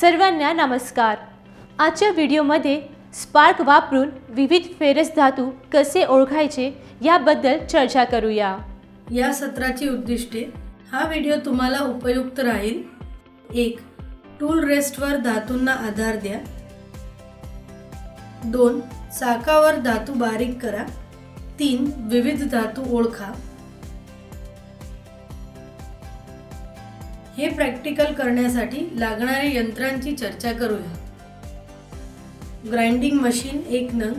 सर्वांना नमस्कार। आजच्या व्हिडिओमध्ये स्पार्क वापरून विविध फेरस धातू कसे ओळखायचे याबद्दल चर्चा करूया। या सत्राची उद्दिष्टे, हा व्हिडिओ तुम्हाला उपयुक्त राहील। 1. टूल रेस्टवर धातूंना आधार द्या। 2. चाकावर धातू बारीक करा। 3. विविध धातू ओळखा। हे प्रॅक्टिकल करण्यासाठी लागणाऱ्या यंत्रांची चर्चा करूया। ग्राइंडिंग मशीन 1 नग,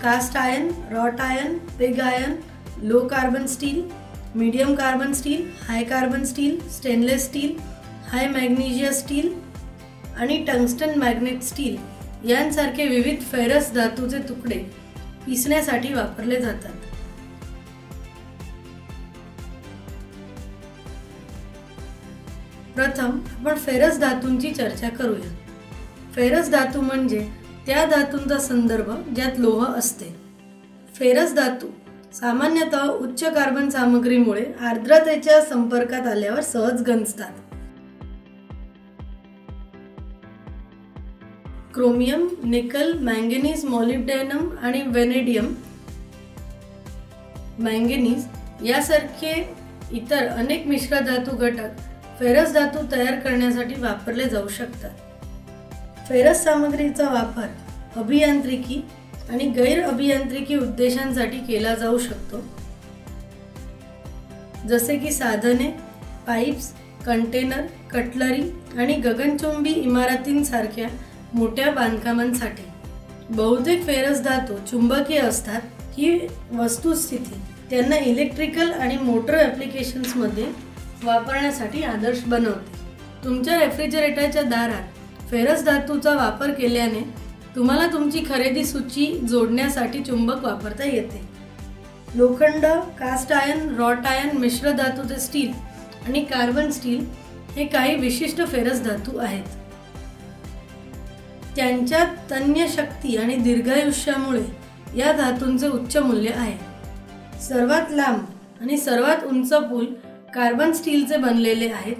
cast iron, wrought iron, pig iron, low carbon steel, medium carbon steel, high carbon steel, stainless steel, high magnesium steel आणि टंगस्टन मॅग्नेट स्टील यांसारखे विविध फेरस धातूचे तुकडे पिसण्यासाठी वापरले जातात। प्रथम आपण फेरस धातूंची चर्चा करूया। फेरस धातू म्हणजे त्या धातूंचा संदर्भ ज्यात लोह असते। फेरस धातू सामान्यतः उच्च कार्बन सामग्रीमुळे आर्द्रतेच्या संपर्कात आल्यावर सहज गंजतात। क्रोमियम, निकल, मॅंगनीज, मॉलिब्डेनम आणि वेनेडियम मॅंगनीज यासारखे इतर अनेक मिश्र धातू घटक फेरस धातू तयार करण्यासाठी वापरले जाऊ शकतात। फेरस सामग्रीचा वापर अभियांत्रिकी आणि गैर अभियांत्रिकी उद्देशांसाठी केला जाऊ शकतो, जसे की साधने, पाईप्स, कंटेनर, कटलरी आणि गगनचुंबी इमारतींसारख्या मोठ्या बांधकामांसाठी। बहुतेक फेरस धातू चुंबकीय असतात। ही वस्तुस्थिती त्यांना इलेक्ट्रिकल आणि मोटर ॲप्लिकेशन्समध्ये वापरण्यासाठी आदर्श बनवते। तुमच्या रेफ्रिजरेटरच्या दारात फेरस धातूचा वापर केल्याने तुम्हाला तुमची खरेदी सूची जोडण्यासाठी चुंबक वापरता येते। लोखंड, कास्ट आयर्न, रॉट आयर्न, मिश्र धातूचे स्टील आणि कार्बन स्टील हे काही विशिष्ट फेरस धातू आहेत। त्यांच्या तन्य शक्ती आणि दीर्घायुष्यामुळे या धातूंचे उच्च मूल्य आहे। सर्वात लांब आणि सर्वात उंच पूल कार्बन स्टीलचे बनलेले आहेत,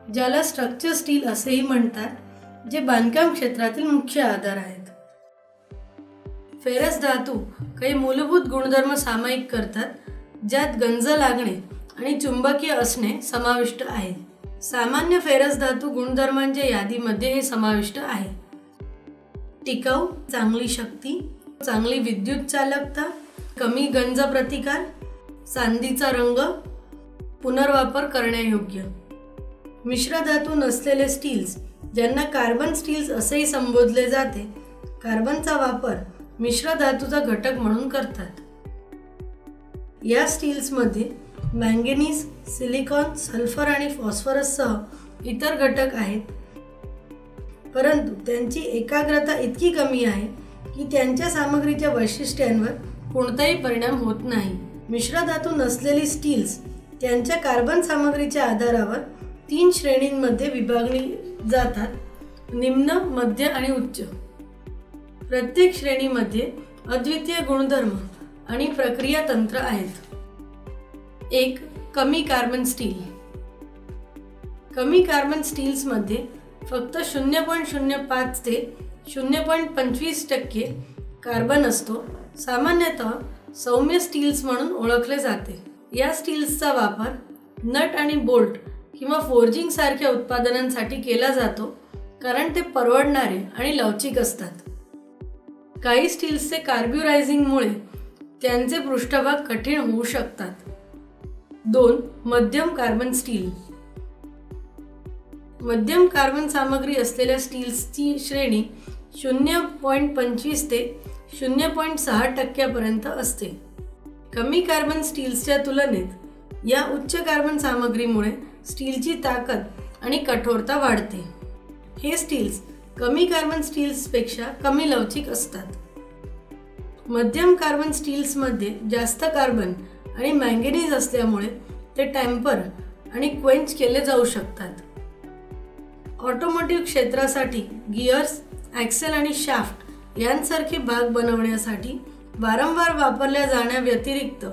ज्याला स्ट्रक्चर स्टील असेही म्हणतात, जे बांधकाम क्षेत्रातील मुख्य आधार आहेत। फेरस धातू काही मूलभूत गुणधर्म सामायिक करतात, ज्यात गंज लागणे आणि चुंबकीय असणे समाविष्ट आहे। सामान्य फेरस धातू गुणधर्मांच्या यादीमध्ये हे समाविष्ट आहे: टिकाऊ, चांगली शक्ती, चांगली विद्युत चालकता, कमी गंज प्रतिकार, चांदीचा रंग, पुनर्वापर करण्यायोग्य। मिश्र धातू नसलेले स्टील्स, ज्यांना कार्बन स्टील्स असेही संबोधले जाते, कार्बनचा वापर मिश्र धातूचा घटक म्हणून करतात। या स्टील्समध्ये मॅंगनीज, सिलिकॉन, सल्फर आणि फॉस्फरससह इतर घटक आहेत, परंतु त्यांची एकाग्रता इतकी कमी आहे की त्यांच्या सामग्रीच्या वैशिष्ट्यांवर कोणताही परिणाम होत नाही। मिश्र धातू नसलेली स्टील्स त्यांच्या कार्बन सामग्रीच्या आधारावर 3 श्रेणींमध्ये विभागली जातात: निम्न, मध्य आणि उच्च। प्रत्येक श्रेणीमध्ये अद्वितीय गुणधर्म आणि प्रक्रिया तंत्र आहेत। 1. कमी कार्बन स्टील। कमी कार्बन स्टील्समध्ये फक्त 0.05 ते 0.25% कार्बन असतो। सामान्यतः सौम्य स्टील्स म्हणून ओळखले जाते। या स्टील्सचा वापर नट आणि बोल्ट किंवा फोर्जिंग सारख्या उत्पादनांसाठी केला जातो, कारण ते परवडणारे आणि लवचिक असतात। काही स्टील्सचे कार्ब्युरायझिंगमुळे त्यांचे पृष्ठभाग कठीण होऊ शकतात। 2. मध्यम कार्बन स्टील। मध्यम कार्बन सामग्री असलेल्या स्टील्सची श्रेणी 0.25 ते 0.6% पर्यंत असते। कमी कार्बन स्टील्सच्या तुलनेत या उच्च कार्बन सामग्रीमुळे स्टीलची ताकद आणि कठोरता वाढते। हे स्टील्स कमी कार्बन स्टील्सपेक्षा कमी लवचिक असतात। मध्यम कार्बन स्टील्समध्ये जास्त कार्बन आणि मॅंगनीज असल्यामुळे ते टेम्पर आणि क्वेंच केले जाऊ शकतात। ऑटोमोटिव्ह क्षेत्रासाठी गिअर्स, ॲक्सेल आणि शाफ्ट यांसारखे भाग बनवण्यासाठी वारंवार वापरल्या जाण्याव्यतिरिक्त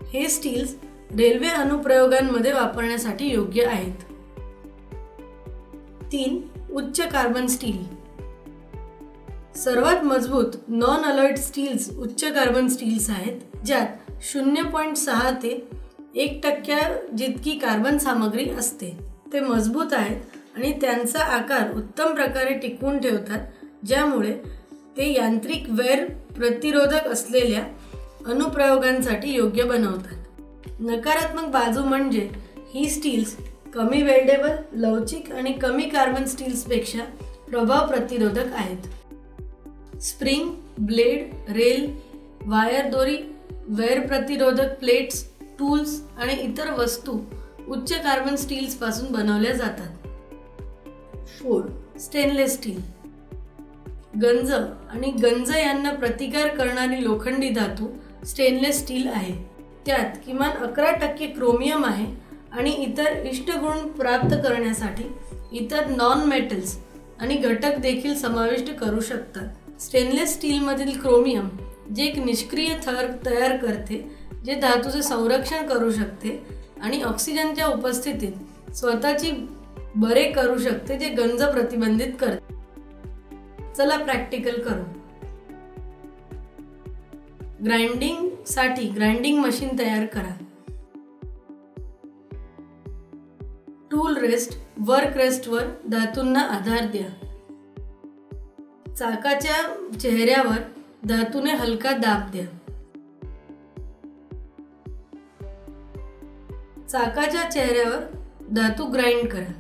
हे स्टील्स रेल्वे अनुप्रयोगांमध्ये वापरण्यासाठी योग्य आहेत। 3. उच्च कार्बन स्टील. सर्वात मजबूत नॉन अलॉयड स्टील्स उच्च कार्बन स्टील्स आहेत, ज्यात 0.6 ते 1% जितकी कार्बन सामग्री असते. ते मजबूत आहेत आणि त्यांचा आकार उत्तम प्रकारे टिकवून ठेवतात, ज्यामुळे ते यांत्रिक वैर प्रतिरोधक असलेल्या अनुप्रयोगांसाठी योग्य बनवतात. नकारात्मक बाजू म्हणजे ही स्टील्स कमी वेल्डेबल, लवचिक आणि कमी कार्बन स्टील्सपेक्षा प्रभाव प्रतिरोधक आहेत. स्प्रिंग, ब्लेड, रेल, वायर दोरी, वैर प्रतिरोधक प्लेट्स, टूल्स आणि इतर वस्तू उच्च कार्बन स्टील्स पासून बनवल्या जातात. 4. Stainless steel. गंज आणि गंज यांना प्रतिकार करणारी लोखंडी धातू स्टेनलेस स्टील आहे. त्यात किमान 11% क्रोमियम आहे आणि इतर इष्ट गुण प्राप्त करण्यासाठी इतर नॉन मेटल्स आणि घटक देखील समाविष्ट करू शकतात. स्टेनलेस स्टीलमधील क्रोमियम जे एक निष्क्रिय थर तयार करते, जे धातूचे संरक्षण करू शकते आणि ऑक्सिजनच्या उपस्थितीत स्वतःची बरे करू शकते, जे गंज प्रतिबंधित करते. चला प्रॅक्टिकल करू. ग्राइंडिंग साठी ग्राइंडिंग मशीन तयार करा. टूल रेस्ट, वर्क रेस्टवर धातूंना आधार द्या. चाकाच्या चेहऱ्यावर धातूने हलका दाब द्या. चाकाच्या चेहऱ्यावर धातू ग्राइंड करा.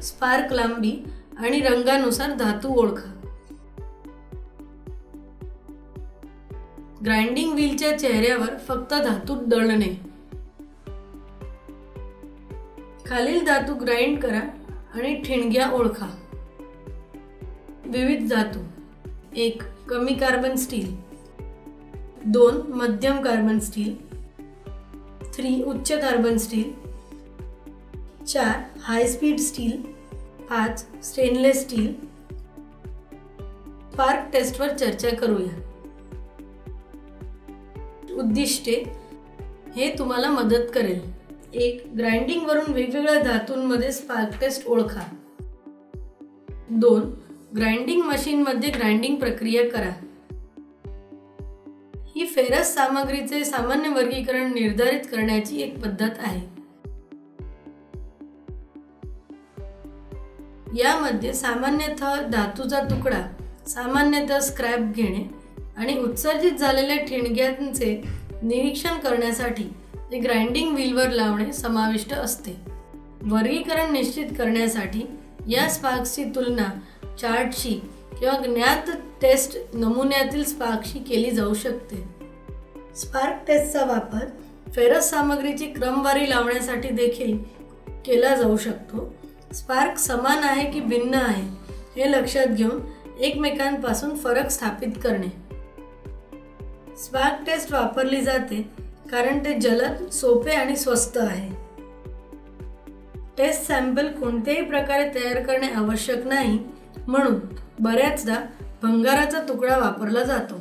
स्पार्क लांबी आणि रंगानुसार धातू ओळखा. ग्राइंडिंग व्हीलच्या चेहऱ्यावर फक्त धातू दळणे. खालील धातू ग्राइंड करा आणि ठिणग्या ओळखा. विविध धातू. 1. कमी कार्बन स्टील. 2. मध्यम कार्बन स्टील. 3. उच्च carbon steel. 4. High speed steel. 5. Stainless steel. Spark टेस्टवर चर्चा करूया. उद्दिष्टे हे तुम्हाला मदत करेल. 1. ग्राइंडिंग वरून वेगवेगळ्या धातूंमध्ये स्पार्क टेस्ट ओळखा. 2. ग्राइंडिंग मशीन मध्ये ग्राइंडिंग प्रक्रिया करा. ही फेरस सामग्रीचे सामान्य वर्गीकरण निर्धारित करण्याची एक पद्धत आहे. यामध्ये सामान्यतः धातूचा तुकडा, सामान्यतः स्क्रॅप घेणे आणि उत्सर्जित झालेल्या ठिणग्यांचे निरीक्षण करण्यासाठी ते ग्राइंडिंग व्हीलवर लावणे समाविष्ट असते. वर्गीकरण निश्चित करण्यासाठी या स्पार्क्सची तुलना चार्टशी किंवा ज्ञात टेस्ट नमुन्यातील स्पार्कशी केली जाऊ शकते. स्पार्क टेस्टचा वापर फेरस सामग्रीची क्रमवारी लावण्यासाठी देखील केला जाऊ शकतो. स्पार्क समान आहे की भिन्न आहे हे लक्षात घेऊन एकमेकांपासून फरक स्थापित करणे. स्पार्क टेस्ट वापरली जाते कारण ते जलद, सोपे आणि स्वस्त आहे. टेस्ट सॅम्पल कोणत्याही प्रकारे तयार करणे आवश्यक नाही, म्हणून बऱ्याचदा भंगाराचा तुकडा वापरला जातो.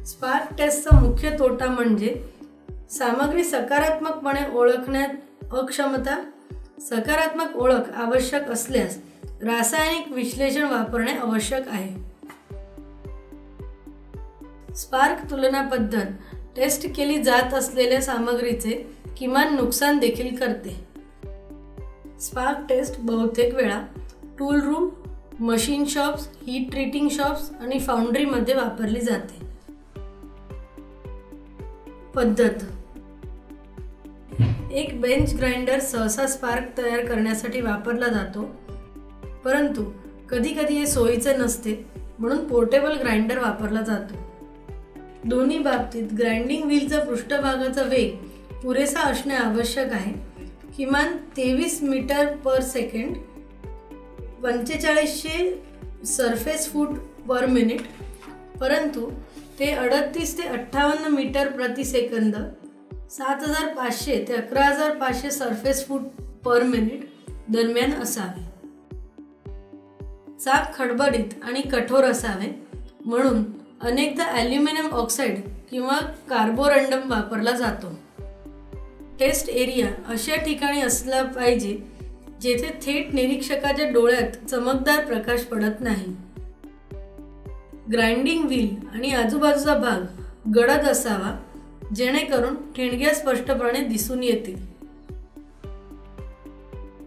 स्पार्क टेस्टचा मुख्य तोटा म्हणजे सामग्री सकारात्मकपणे ओळखण्यात अक्षमता. सकारात्मक ओळख आवश्यक असल्यास रासायनिक विश्लेषण वापरणे आवश्यक आहे. स्पार्क तुलना पद्धत टेस्ट केली जात असलेल्या सामग्रीचे किमान नुकसान देखील करते. स्पार्क टेस्ट बहुतेक वेळा tool room, machine shops, heat treating shops आणि फाउंड्रीमध्ये वापरली जाते. पद्धत. एक बेंच ग्राइंडर सहसा स्पार्क तयार करण्यासाठी वापरला जातो, परंतु कधीकधी हे सोयीचे नसते, म्हणून पोर्टेबल ग्राइंडर वापरला जातो. दोन्ही बाबतीत ग्राइंडिंग व्हीलचा पृष्ठभागाचा वेग पुरेसा असणे आवश्यक आहे. किमान 23 मीटर पर सेकंड, 4500 सरफेस फूट पर मिनिट, परंतु ते 38 ते 58 मीटर प्रति सेकंद, 7500 ते 11500 सरफेस फूट पर मिनिट दरम्यान असावे. चाक खडबडीत आणि कठोर असावे, म्हणून अनेकदा ॲल्युमिनियम ऑक्साईड किंवा कार्बोरंडम वापरला जातो. टेस्ट एरिया अशा ठिकाणी असला पाहिजे जेथे थेट निरीक्षकाच्या डोळ्यात चमकदार प्रकाश पडत नाही. ग्राइंडिंग व्हील आणि आजूबाजूचा भाग गडद असावा जेणेकरून ठिणग्या स्पष्टपणे दिसून येतील.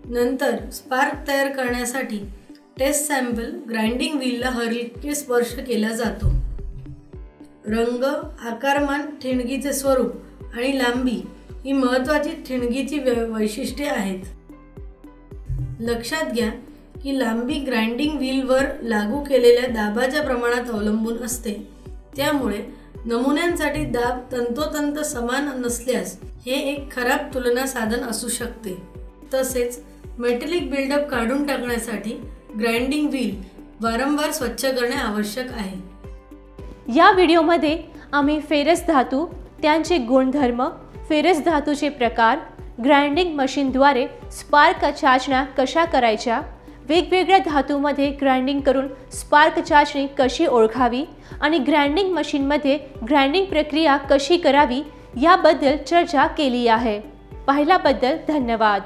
नंतर स्पार्क तयार करण्यासाठी टेस्ट सॅम्पल ग्राइंडिंग व्हीलला हलके स्पर्श केला जातो. रंग, आकारमान, ठिणगीचे स्वरूप आणि लांबी ही महत्त्वाची ठिणगीची वैशिष्ट्ये आहेत. लक्षात घ्या की लांबी ग्राइंडिंग व्हीलवर लागू केलेल्या दाबाच्या प्रमाणात अवलंबून असते. त्यामुळे नमुन्यांसाठी दाब तंतोतंत समान नसल्यास हे एक खराब तुलना साधन असू शकते. तसेच मेटलिक बिल्डअप काढून टाकण्यासाठी ग्राइंडिंग व्हील वारंवार स्वच्छ करणे आवश्यक आहे. या व्हिडिओमध्ये आम्ही फेरस धातू, त्यांचे गुणधर्म, फेरस धातूचे प्रकार, ग्राइंडिंग मशीनद्वारे स्पार्क चाचण्या कशा करायच्या, वेगवेगळ्या धातूमध्ये ग्राइंडिंग करून स्पार्क चाचणी कशी ओळखावी आणि ग्राइंडिंग मशीनमध्ये ग्राइंडिंग प्रक्रिया कशी करावी याबद्दल चर्चा केली आहे. पाहिल्याबद्दल धन्यवाद.